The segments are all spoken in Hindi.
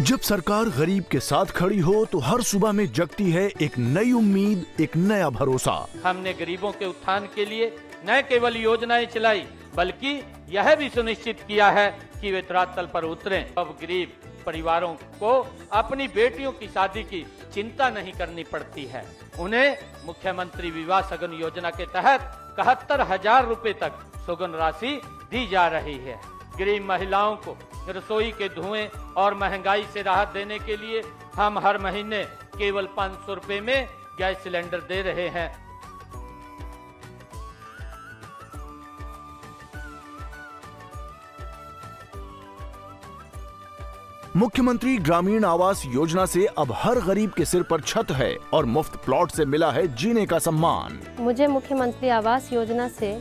जब सरकार गरीब के साथ खड़ी हो तो हर सुबह में जगती है एक नई उम्मीद, एक नया भरोसा। हमने गरीबों के उत्थान के लिए न केवल योजनाएं चलाई बल्कि यह भी सुनिश्चित किया है कि वे धरातल पर उतरें। अब गरीब परिवारों को अपनी बेटियों की शादी की चिंता नहीं करनी पड़ती है। उन्हें मुख्यमंत्री विवाह सगन योजना के तहत 71,000 रुपए तक सुगन राशि दी जा रही है। गरीब महिलाओं को रसोई के धुएं और महंगाई से राहत देने के लिए हम हर महीने केवल 500 रुपए में गैस सिलेंडर दे रहे हैं। मुख्यमंत्री ग्रामीण आवास योजना से अब हर गरीब के सिर पर छत है और मुफ्त प्लॉट से मिला है जीने का सम्मान। मुझे मुख्यमंत्री आवास योजना से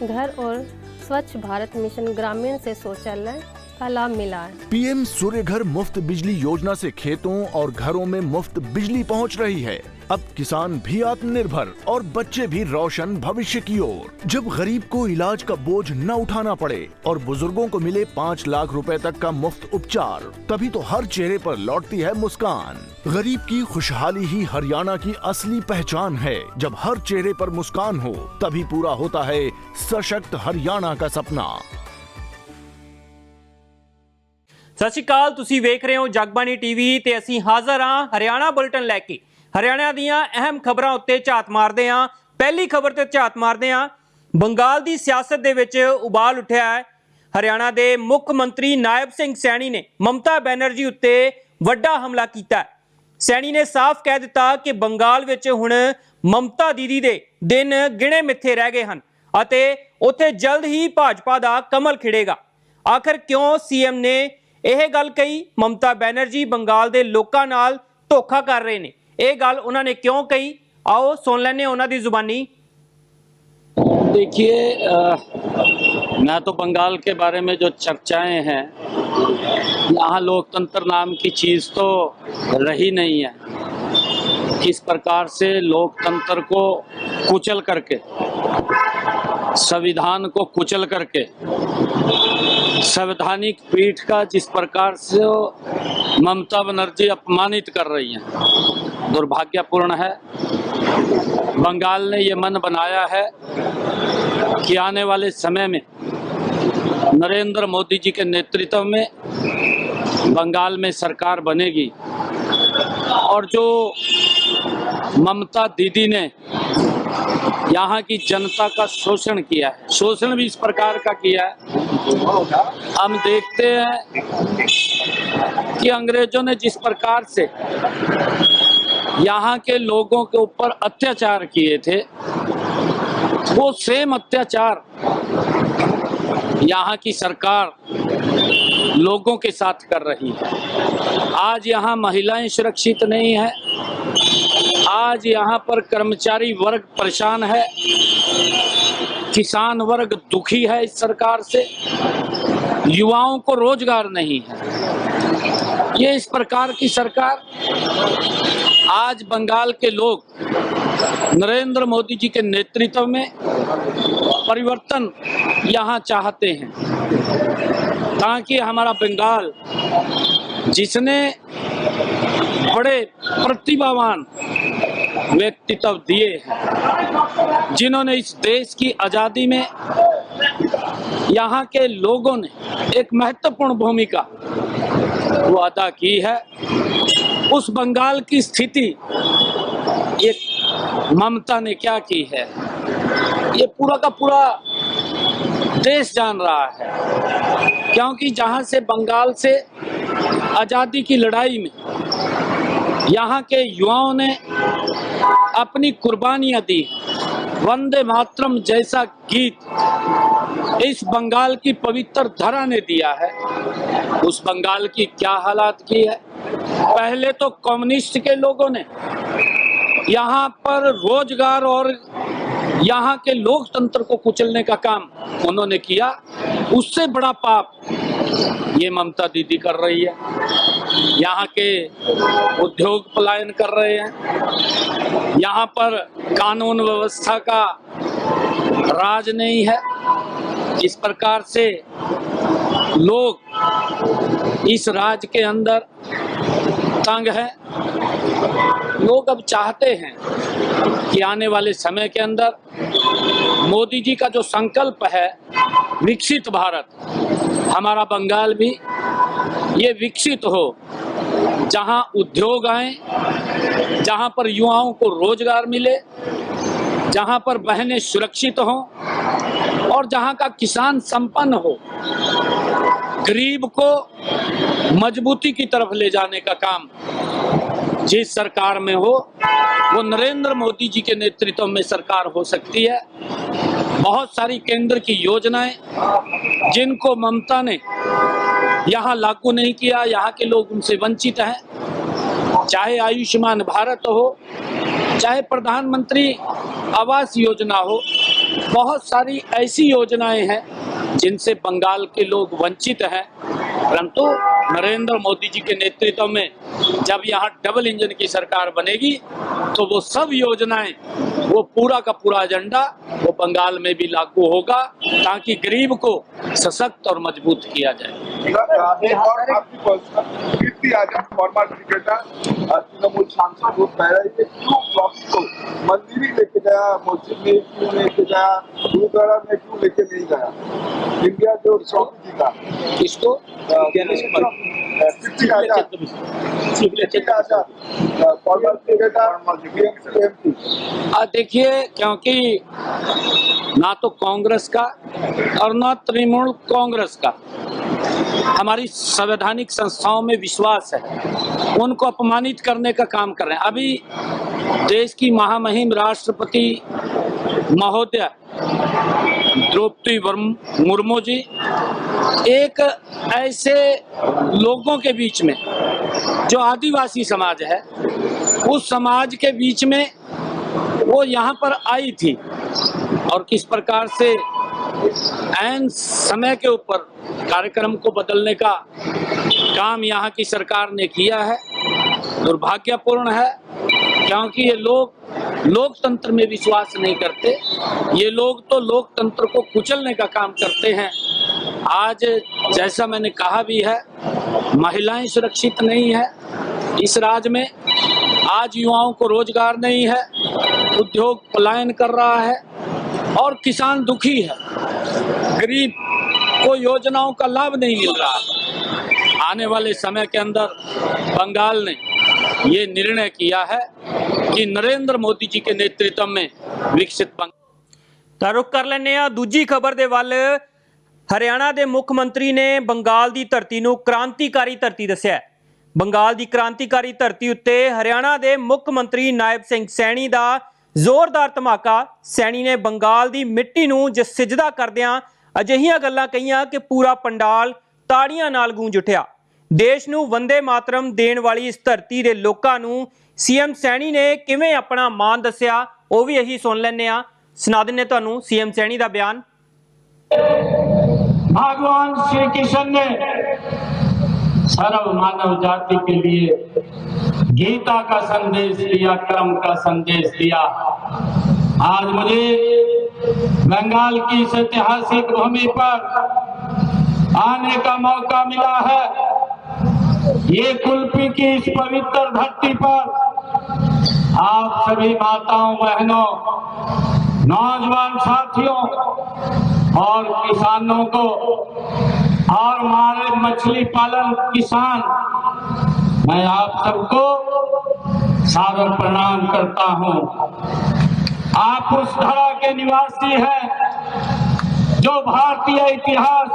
घर और स्वच्छ भारत मिशन ग्रामीण से शौचालय का लाभ मिला है। पीएम सूर्य घर मुफ्त बिजली योजना से खेतों और घरों में मुफ्त बिजली पहुंच रही है। अब किसान भी आत्मनिर्भर और बच्चे भी रोशन भविष्य की ओर। जब गरीब को इलाज का बोझ न उठाना पड़े और बुजुर्गों को मिले 5 लाख रुपए तक का मुफ्त उपचार, तभी तो हर चेहरे पर लौटती है मुस्कान। गरीब की खुशहाली ही हरियाणा की असली पहचान है। जब हर चेहरे पर मुस्कान हो तभी पूरा होता है सशक्त हरियाणा का सपना। सत श्री अकाल, तुसी वेख रहे हो जगबानी टीवी ते असीं हाज़र हां हरियाणा बुलेटिन लैके। हरियाणा दीआं अहम खबरां उत्ते झात मारदे हां। पहली खबर ते झात मारदे हां। बंगाल दी सियासत दे विच उबाल उठिआ है। हरियाणा दे मुख मंत्री नायब सिंह सैनी ने ममता बनर्जी उत्ते वड्डा हमला कीता। सैनी ने साफ कह दिता कि बंगाल विच हुण ममता दीदी दे दिन गिणे मिथे रह गए हन अते उत्थे जल्द ही भाजपा दा कमल खिड़ेगा। आखिर क्यों सीएम ने यह गल कही? ममता बनर्जी बंगाल दे लोकां नाल धोखा कर रहे ने, यह गल उन्होंने क्यों कही? आओ सुन लेने उन्हां दी जुबानी। देखिए, ना तो बंगाल के बारे में जो चर्चाएं हैं, यहाँ लोकतंत्र नाम की चीज तो रही नहीं है। किस प्रकार से लोकतंत्र को कुचल करके, संविधान को कुचल करके, संवैधानिक पीठ का जिस प्रकार से ममता बनर्जी अपमानित कर रही हैं, दुर्भाग्यपूर्ण है। बंगाल ने ये मन बनाया है कि आने वाले समय में नरेंद्र मोदी जी के नेतृत्व में बंगाल में सरकार बनेगी और जो ममता दीदी ने यहाँ की जनता का शोषण किया है, शोषण भी इस प्रकार का किया है। हम देखते हैं कि अंग्रेजों ने जिस प्रकार से यहाँ के लोगों के ऊपर अत्याचार किए थे, वो सेम अत्याचार यहाँ की सरकार लोगों के साथ कर रही है। आज यहाँ महिलाएं सुरक्षित नहीं है, आज यहाँ पर कर्मचारी वर्ग परेशान है, किसान वर्ग दुखी है इस सरकार से, युवाओं को रोजगार नहीं है। ये इस प्रकार की सरकार, आज बंगाल के लोग नरेंद्र मोदी जी के नेतृत्व में परिवर्तन यहाँ चाहते हैं ताकि हमारा बंगाल, जिसने बड़े प्रतिभावान व्यक्तित्व दिए हैं, जिन्होंने इस देश की आजादी में यहाँ के लोगों ने एक महत्वपूर्ण भूमिका वो अदा की है, उस बंगाल की स्थिति ये ममता ने क्या की है, ये पूरा का पूरा देश जान रहा है। क्योंकि जहाँ से बंगाल से आजादी की लड़ाई में यहाँ के युवाओं ने अपनी कुर्बानियां दी, वंदे मातरम जैसा गीत इस बंगाल की पवित्र धरा ने दिया है, उस बंगाल की क्या हालात की है। पहले तो कम्युनिस्ट के लोगों ने यहाँ पर रोजगार और यहाँ के लोकतंत्र को कुचलने का काम उन्होंने किया, उससे बड़ा पाप ये ममता दीदी कर रही है। यहाँ के उद्योग पलायन कर रहे हैं, यहाँ पर कानून व्यवस्था का राज नहीं है। जिस प्रकार से लोग इस राज्य के अंदर तंग है। लोग अब चाहते हैं कि आने वाले समय के अंदर मोदी जी का जो संकल्प है विकसित भारत, हमारा बंगाल भी ये विकसित हो, जहां उद्योग आए, जहां पर युवाओं को रोजगार मिले, जहां पर बहनें सुरक्षित हों और जहां का किसान संपन्न हो। गरीब को मजबूती की तरफ ले जाने का काम जिस सरकार में हो, वो नरेंद्र मोदी जी के नेतृत्व में सरकार हो सकती है। बहुत सारी केंद्र की योजनाएं जिनको ममता ने यहाँ लागू नहीं किया, यहाँ के लोग उनसे वंचित हैं। चाहे आयुष्मान भारत हो, चाहे प्रधानमंत्री आवास योजना हो, बहुत सारी ऐसी योजनाएं हैं जिनसे बंगाल के लोग वंचित हैं। परंतु नरेंद्र मोदी जी के नेतृत्व में जब यहाँ डबल इंजन की सरकार बनेगी तो वो सब योजनाएं, वो पूरा का पूरा एजेंडा वो बंगाल में भी लागू होगा, ताकि गरीब को सशक्त और मजबूत किया जाए। और आपकी कीर्ति आजाद फॉर्मर क्रिकेटर तृणमूल सांसद, वो कह रहे थे क्यों ट्रॉफी को मंदिर ही लेके गया, मस्जिद में क्यों लेके गया, गुरुद्वारा में क्यों लेके नहीं गया? इंडिया जो ट्रॉफी जीता इसको कीर्ति आजाद फॉर्मर क्रिकेटर। देखिए, क्योंकि ना तो कांग्रेस का और ना तृणमूल कांग्रेस का हमारी संवैधानिक संस्थाओं में विश्वास है, उनको अपमानित करने का काम कर रहे हैं। अभी देश की महामहिम राष्ट्रपति महोदया द्रौपदी मुर्मू जी एक ऐसे लोगों के बीच में जो आदिवासी समाज है, उस समाज के बीच में वो यहाँ पर आई थी और किस प्रकार से ऐन समय के ऊपर कार्यक्रम को बदलने का काम यहाँ की सरकार ने किया है। दुर्भाग्यपूर्ण है, क्योंकि ये लोग लोकतंत्र में विश्वास नहीं करते। ये लोग तो लोकतंत्र को कुचलने का काम करते हैं। आज जैसा मैंने कहा भी है, महिलाएं सुरक्षित नहीं है इस राज्य में। आज युवाओं को रोजगार नहीं है, उद्योग पलायन कर रहा है और किसान दुखी है, गरीब को योजनाओं का लाभ नहीं मिल रहा है। आने वाले समय के अंदर बंगाल ने ये निर्णय किया है कि नरेंद्र मोदी जी के नेतृत्व में विकसित ਤਾਂ रुख कर ਲੈਂਦੇ ਆ ਦੂਜੀ ਖਬਰ ਦੇ ਵੱਲ। ਹਰਿਆਣਾ ਦੇ ਮੁੱਖ ਮੰਤਰੀ ਨੇ ਬੰਗਾਲ ਦੀ ਧਰਤੀ ਨੂੰ ਕ੍ਰਾਂਤੀਕਾਰੀ ਧਰਤੀ ਦੱਸਿਆ। ਬੰਗਾਲ ਦੀ ਕ੍ਰਾਂਤੀਕਾਰੀ ਧਰਤੀ ਉੱਤੇ ਹਰਿਆਣਾ ਦੇ ਮੁੱਖ ਮੰਤਰੀ ਨਾਇਬ ਸਿੰਘ ਸੈਣੀ ਦਾ ਜ਼ੋਰਦਾਰ ਧਮਾਕਾ। ਸੈਣੀ ਨੇ ਬੰਗਾਲ ਦੀ ਮਿੱਟੀ ਨੂੰ ਸਿਜਦਾ ਕਰਦਿਆਂ ਅਜਿਹੀਆਂ ਗੱਲਾਂ ਕਹੀਆਂ ਕਿ ਪੂਰਾ ਪੰਡਾਲ ਤਾੜੀਆਂ ਨਾਲ ਗੂੰਜ ਉੱਠਿਆ। ਦੇਸ਼ ਨੂੰ ਵੰਦੇ ਮਾਤਰਮ ਦੇਣ ਵਾਲੀ ਇਸ ਧਰਤੀ ਦੇ ਲੋਕਾਂ ਨੂੰ ਸੀਐਮ ਸੈਣੀ ਨੇ ਕਿਵੇਂ ਆਪਣਾ ਮਾਣ ਦੱਸਿਆ, ਉਹ ਵੀ ਇਹੀ ਸੁਣ ਲੈਂਦੇ ਆ। सुना देने तुहानू सीएम सैनी का बयान। भगवान श्री कृष्ण ने सर्व मानव जाति के लिए गीता का संदेश दिया, कर्म का संदेश दिया। आज मुझे बंगाल की इस ऐतिहासिक भूमि पर आने का मौका मिला है। ये कुल्फी की इस पवित्र धरती पर आप सभी माताओं, बहनों, नौजवान साथियों और किसानों को और हमारे मछली पालन किसान, मैं आप सबको सादर प्रणाम करता हूं। आप उस धरा के निवासी हैं जो भारतीय इतिहास,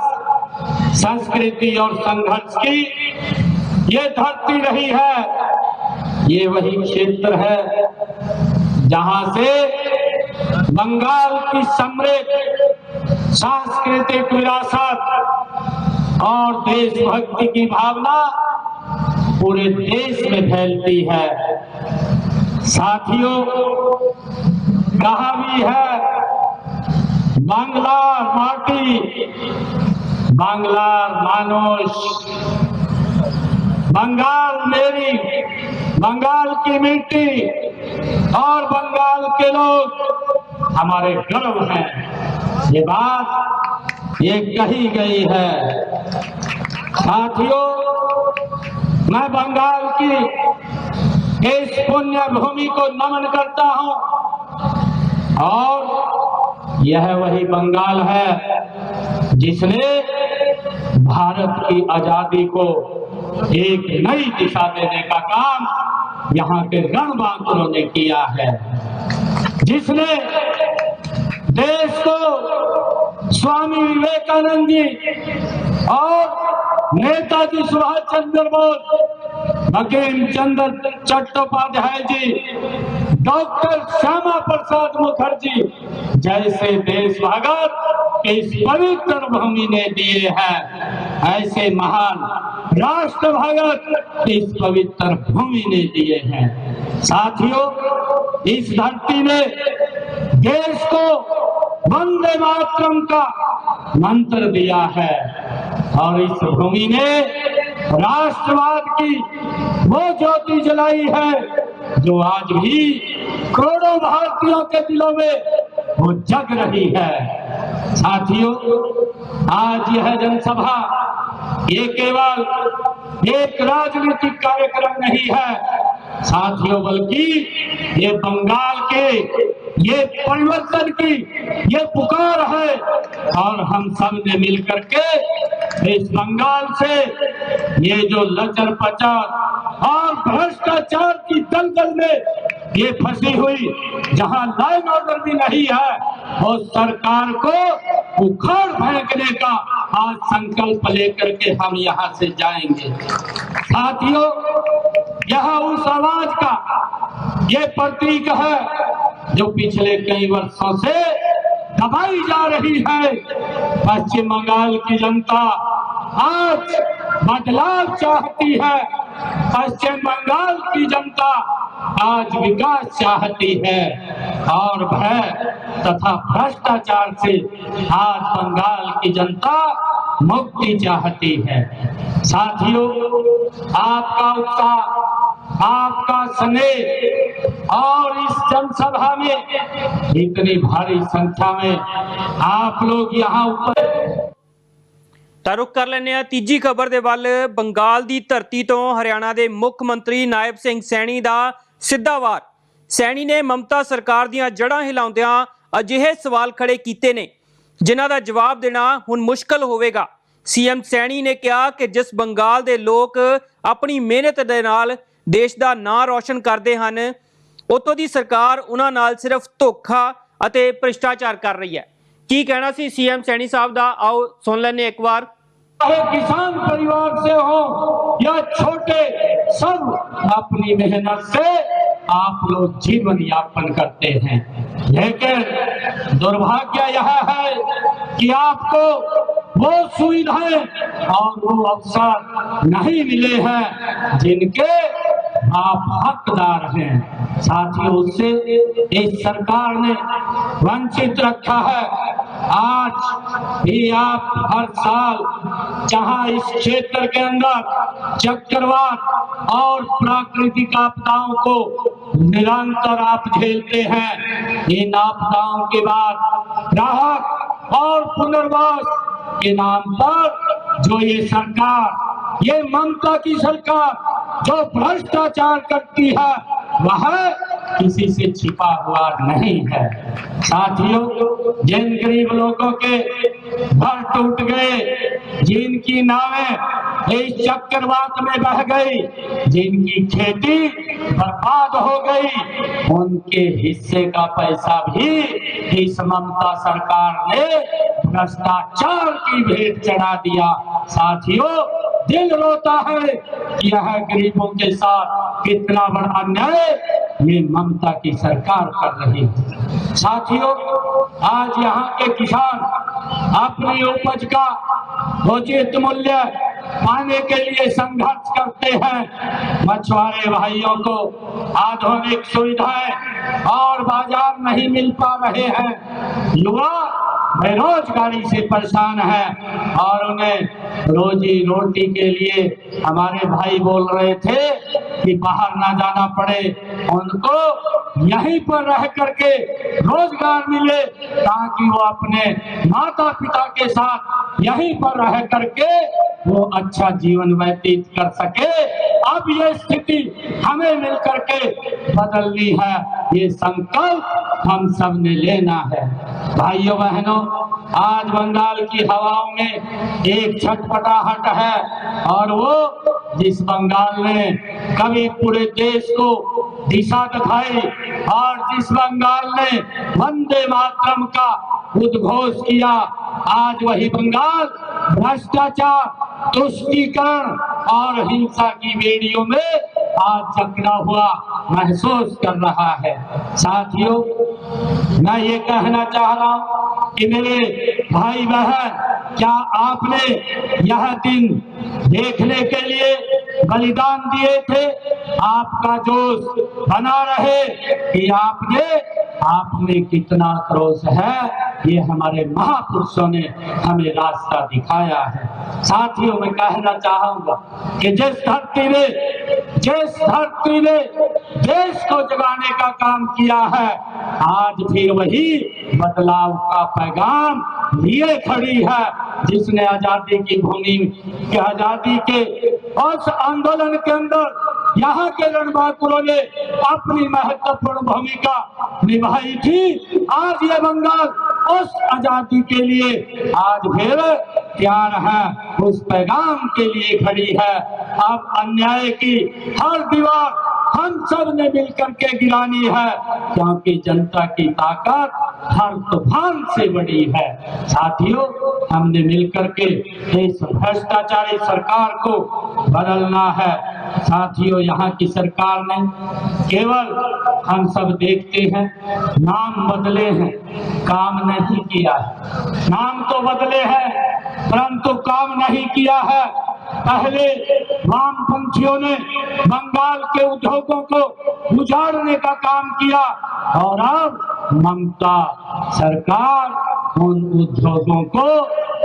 संस्कृति और संघर्ष की ये धरती रही है। ये वही क्षेत्र है जहां से बंगाल की समृद्ध सांस्कृतिक विरासत और देशभक्ति की भावना पूरे देश में फैलती है। साथियों, कहा भी है, बांग्ला माटी, बांग्ला मानुष, बंगाल मेरी, बंगाल की मिट्टी और बंगाल के लोग हमारे गर्व हैं। ये बात ये कही गई है। साथियों, मैं बंगाल की इस पुण्य भूमि को नमन करता हूं और यह वही बंगाल है जिसने भारत की आजादी को एक नई दिशा देने का काम यहाँ के रणबांकुरों ने किया है, जिसने देश को स्वामी विवेकानंद जी और नेताजी सुभाष चंद्र बोस, बंकिम चंद्र चट्टोपाध्याय जी, डॉक्टर श्यामा प्रसाद मुखर्जी जैसे देशभक्त इस पवित्र भूमि ने दिए हैं, ऐसे महान राष्ट्रभक्त इस पवित्र भूमि ने दिए हैं। साथियों, इस धरती ने देश को वंदे मातरम का मंत्र दिया है और इस भूमि ने राष्ट्रवाद की वो ज्योति जलाई है जो आज भी करोड़ों भारतीयों के दिलों में वो जग रही है। साथियों, आज यह जनसभा ये केवल एक राजनीतिक कार्यक्रम नहीं है साथियों, बल्कि ये बंगाल के ये परिवर्तन की ये पुकार है और हम सब ने मिलकर के इस बंगाल से ये जो लचर पचर और भ्रष्टाचार की दलदल में ये फंसी हुई, जहां लाइन ऑर्डर भी नहीं है, और सरकार को उखाड़ फेंकने का आज संकल्प लेकर के हम यहाँ से जाएंगे। साथियों, यह उस आवाज का ये प्रतीक है जो पिछले कई वर्षों से दबाई जा रही है। पश्चिम बंगाल की जनता आज बदलाव चाहती है, पश्चिम बंगाल की जनता आज विकास चाहती है और भय तथा भ्रष्टाचार से आज बंगाल की जनता मुक्ति चाहती है। साथियों, आपका उत्साह, आपका स्नेह और इस जनसभा में इतनी भारी संख्या में आप लोग यहाँ ऊपर ਤਾਂ ਰੁਕ ਕਰ ਲੈਂਦੇ ਆ ਤੀਜੀ ਖਬਰ ਦੇ ਵੱਲ। ਬੰਗਾਲ ਦੀ ਧਰਤੀ ਤੋਂ ਹਰਿਆਣਾ ਦੇ ਮੁੱਖ ਮੰਤਰੀ ਨਾਇਬ ਸਿੰਘ ਸੈਣੀ ਦਾ ਸਿੱਧਾ ਵਾਰ। ਸੈਣੀ ਨੇ ਮਮਤਾ ਸਰਕਾਰ ਦੀਆਂ ਜੜ੍ਹਾਂ ਹਿਲਾਉਂਦਿਆਂ ਅਜਿਹੇ ਸਵਾਲ ਖੜੇ ਕੀਤੇ ਨੇ ਜਿਨ੍ਹਾਂ ਦਾ ਜਵਾਬ ਦੇਣਾ ਹੁਣ ਮੁਸ਼ਕਲ ਹੋਵੇਗਾ। ਸੀਐਮ ਸੈਣੀ ਨੇ ਕਿਹਾ ਕਿ ਜਿਸ ਬੰਗਾਲ ਦੇ ਲੋਕ ਆਪਣੀ ਮਿਹਨਤ ਦੇ ਨਾਲ ਦੇਸ਼ ਦਾ ਨਾਂ ਰੌਸ਼ਨ ਕਰਦੇ ਹਨ, ਉੱਥੋਂ ਦੀ ਸਰਕਾਰ ਉਹਨਾਂ ਨਾਲ ਸਿਰਫ ਧੋਖਾ ਅਤੇ ਭ੍ਰਿਸ਼ਟਾਚਾਰ ਕਰ ਰਹੀ ਹੈ। ਕੀ ਕਹਿਣਾ ਸੀ ਸੀਐਮ सैनी साहब ਦਾ, आओ सुन लेने एक बार। किसान परिवार से हो या छोटे, सब अपनी मेहनत से आप लोग जीवन यापन करते हैं, लेकिन दुर्भाग्य यह है कि आपको वो सुविधाएं और वो अवसर नहीं मिले हैं जिनके आप हकदार हैं। साथियों, उससे इस सरकार ने वंचित रखा है। आज भी आप हर साल जहां इस क्षेत्र के अंदर चक्रवात और प्राकृतिक आपदाओं को निरंतर आप झेलते हैं, इन आपदाओं के बाद राहत और पुनर्वास के नाम पर जो ये सरकार, ये ममता की सरकार जो भ्रष्टाचार करती है, वह किसी से छिपा हुआ नहीं है। साथियों, जिन गरीब लोगों के घर टूट गए, जिनकी नावें इस चक्रवात में बह गई, जिनकी खेती बर्बाद हो गई, उनके हिस्से का पैसा भी इस ममता सरकार ने भ्रष्टाचार की भेंट चढ़ा दिया। साथियों, दिल रोता है कि यह गरीबों के साथ कितना बड़ा अन्याय ये ममता की सरकार कर रही है। साथियों, आज यहाँ के किसान अपनी उपज का उचित मूल्य पाने के लिए संघर्ष करते हैं। मछुआरे भाइयों को आधुनिक सुविधाएं और बाजार नहीं मिल पा रहे हैं। युवा बेरोजगारी से परेशान है और उन्हें रोजी रोटी के लिए हमारे भाई बोल रहे थे कि बाहर ना जाना पड़े, उनको यहीं पर रह करके रोजगार मिले ताकि वो अपने माता पिता के साथ यहीं पर रह करके वो अच्छा जीवन व्यतीत कर सके। अब ये स्थिति हमें मिल करके बदलनी है, ये संकल्प हम सब ने लेना है। भाइयों बहनों, आज बंगाल की हवाओं में एक छटपटाहट है, और वो जिस बंगाल ने कभी पूरे देश को दिशा दिखाई और जिस बंगाल ने वंदे मातरम का उद्घोष किया, आज वही बंगाल भ्रष्टाचार, तुष्टीकरण और हिंसा की बेड़ियों में आज जकड़ा हुआ महसूस कर रहा है। साथियों, मैं ये कहना चाह रहा हूं कि मेरे भाई बहन, क्या आपने यह दिन देखने के लिए बलिदान दिए थे? आपका जोश बना रहे कि आप में कितना क्रोध है, ये हमारे महापुरुषों ने हमें रास्ता दिखाया है। साथियों, मैं कहना चाहूंगा कि जिस धरती ने देश को जगाने का काम किया है, आज फिर वही बदलाव का पैगाम लिए खड़ी है, जिसने आजादी की भूमि के आजादी के उस आंदोलन के अंदर यहाँ के रणबांकुरों ने अपनी महत्वपूर्ण भूमिका निभाई थी। आज ये बंगाल उस आजादी के लिए आज फिर तैयार है, उस पैगाम के लिए खड़ी है। अब अन्याय की हर दीवार हम सब ने मिलकर के गिरानी है, क्योंकि जनता की ताकत हर तूफान से बड़ी है। साथियों, हमने मिलकर के इस भ्रष्टाचारी सरकार को बदलना है। साथियों, यहाँ की सरकार ने केवल, हम सब देखते हैं, नाम बदले हैं, काम नहीं किया है। नाम तो बदले हैं परंतु काम नहीं किया है। पहले वामपंथियों ने बंगाल के उद्योगों को उजाड़ने का काम किया, और अब ममता सरकार उन उद्योगों को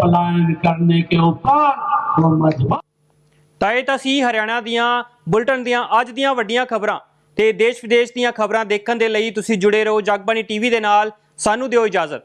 पलायन करने के ऊपर वो मजबूर। ਤਾਂ ਇਹ ਤਾਂ ਸੀ ਹਰਿਆਣਾ ਦੀਆਂ ਬੁਲਟਨ ਦੀਆਂ ਅੱਜ ਦੀਆਂ ਵੱਡੀਆਂ ਖਬਰਾਂ ਤੇ ਦੇਸ਼ ਵਿਦੇਸ਼ ਦੀਆਂ ਖਬਰਾਂ ਦੇਖਣ ਦੇ ਲਈ ਤੁਸੀਂ ਜੁੜੇ ਰਹੋ ਜਗਬਾਣੀ ਟੀਵੀ ਦੇ ਨਾਲ। ਸਾਨੂੰ ਦਿਓ ਇਜਾਜ਼ਤ।